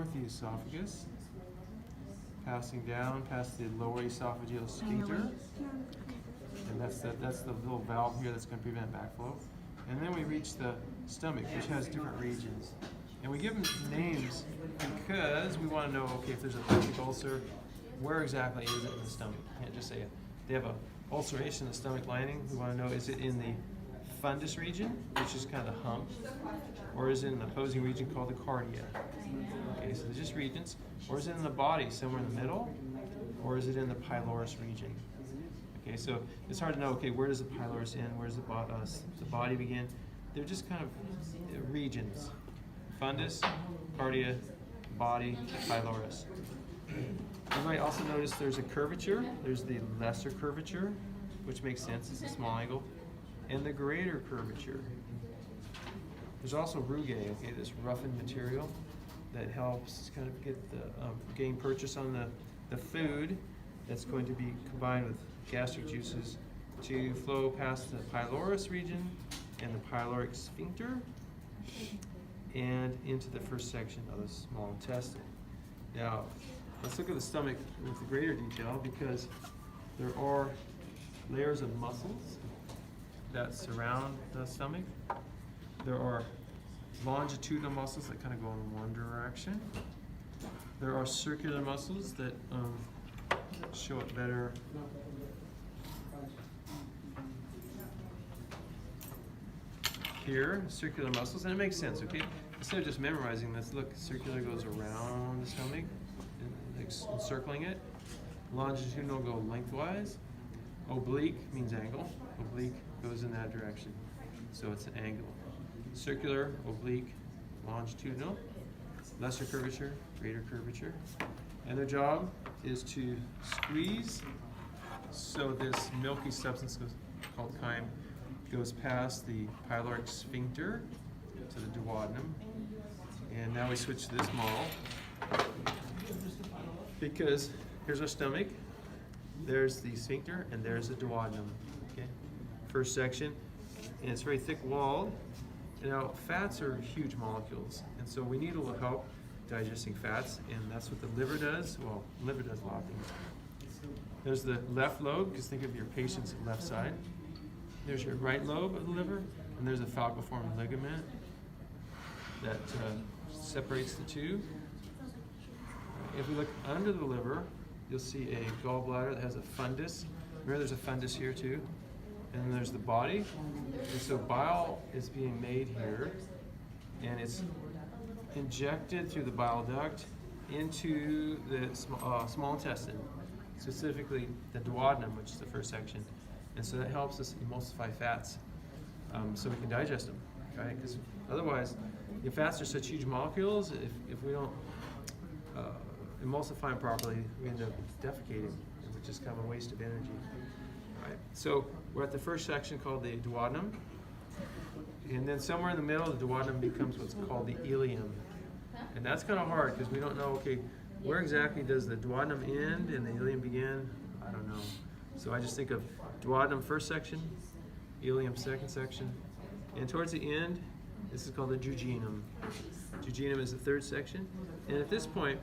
over the esophagus, passing down past the lower esophageal sphincter. And that's the little valve here that's going to prevent backflow. And then we reach the stomach, which has different regions. And we give them names because we want to know, okay, if there's a peptic ulcer, where exactly is it in the stomach? You can't just say they have an ulceration in the stomach lining. We want to know, is it in the fundus region, which is kind of the hump, or is it in the opposing region called the cardia? Okay, so they're just regions. Or is it in the body, somewhere in the middle, or is it in the pylorus region? Okay, so it's hard to know, okay, where does the pylorus end, where does the body begin? They're just kind of regions. Fundus, cardia, body, pylorus. You might also notice there's a curvature. There's the lesser curvature, which makes sense, it's a small angle, and the greater curvature. There's also rugae, okay, this roughened material that helps kind of get the gain purchase on the food that's going to be combined with gastric juices to flow past the pylorus region and the pyloric sphincter and into the first section of the small intestine. Now, let's look at the stomach with the greater detail because there are layers of muscles that surround the stomach. There are longitudinal muscles that kind of go in one direction. There are circular muscles that show it better. Here, circular muscles, and it makes sense, okay? Instead of just memorizing this, look, circular goes around the stomach, encircling it. Longitudinal go lengthwise. Oblique means angle. Oblique goes in that direction, so it's an angle. Circular, oblique, longitudinal, lesser curvature, greater curvature. And their job is to squeeze so this milky substance called chyme goes past the pyloric sphincter to the duodenum. And now we switch to this model because here's our stomach, there's the sphincter, and there's the duodenum. Okay? First section, and it's very thick walled. Now, fats are huge molecules, and so we need a little help digesting fats, and that's what the liver does. Well, the liver does a lot of things. There's the left lobe, because think of your patient's left side. There's your right lobe of the liver, and there's a falciform ligament that separates the two. If we look under the liver, you'll see a gallbladder that has a fundus. Remember, there's a fundus here too. And then there's the body. And so bile is being made here, and it's injected through the bile duct into the small intestine, specifically the duodenum, which is the first section. And so that helps us emulsify fats so we can digest them, right? Because otherwise, if fats are such huge molecules, if we don't emulsify them properly, we end up defecating, which is kind of a waste of energy. Right. So we're at the first section called the duodenum, and then somewhere in the middle, the duodenum becomes what's called the ileum, and that's kind of hard because we don't know. Okay, where exactly does the duodenum end and the ileum begin? I don't know. So I just think of duodenum first section, ileum second section, and towards the end, this is called the duodenum. Duodenum is the third section, and at this point,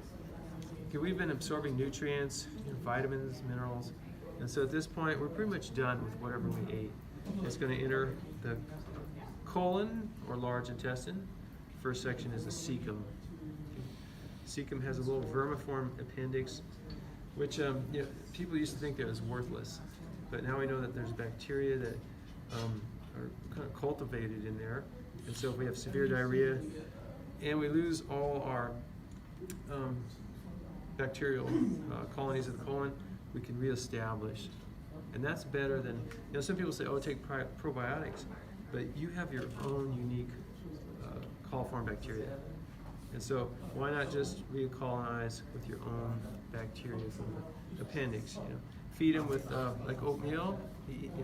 okay, we've been absorbing nutrients, vitamins, minerals. And so at this point, we're pretty much done with whatever we ate. It's going to enter the colon or large intestine. First section is the cecum. Cecum has a little vermiform appendix, which people used to think that was worthless. But now we know that there's bacteria that are kind of cultivated in there. And so if we have severe diarrhea and we lose all our bacterial colonies of the colon, we can reestablish. And that's better than, some people say, oh, take probiotics, but you have your own unique coliform bacteria. And so why not just recolonize with your own bacteria from the appendix? Feed them with like oatmeal,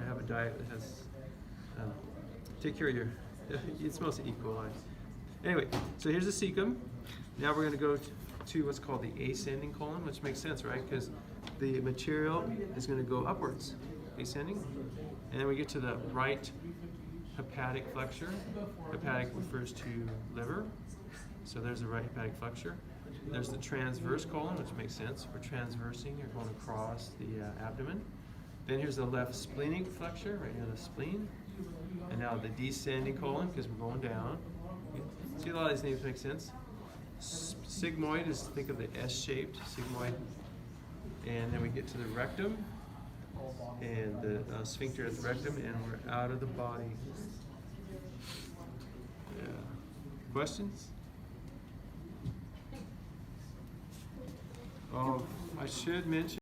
have a diet that has, take care of your, it's mostly E. coli. Anyway, so here's the cecum. Now we're gonna go to what's called the ascending colon, which makes sense, right? Because the material is going to go upwards, ascending, and then we get to the right hepatic flexure. Hepatic refers to liver, so there's the right hepatic flexure. There's the transverse colon, which makes sense. We're transversing, you're going across the abdomen. Then here's the left splenic flexure, right here, the spleen. And now the descending colon, because we're going down. Okay. See, a lot of these names make sense. Sigmoid is, think of the S-shaped sigmoid. And then we get to the rectum and the sphincter at the rectum, and we're out of the body. Yeah. Questions? Oh, I should mention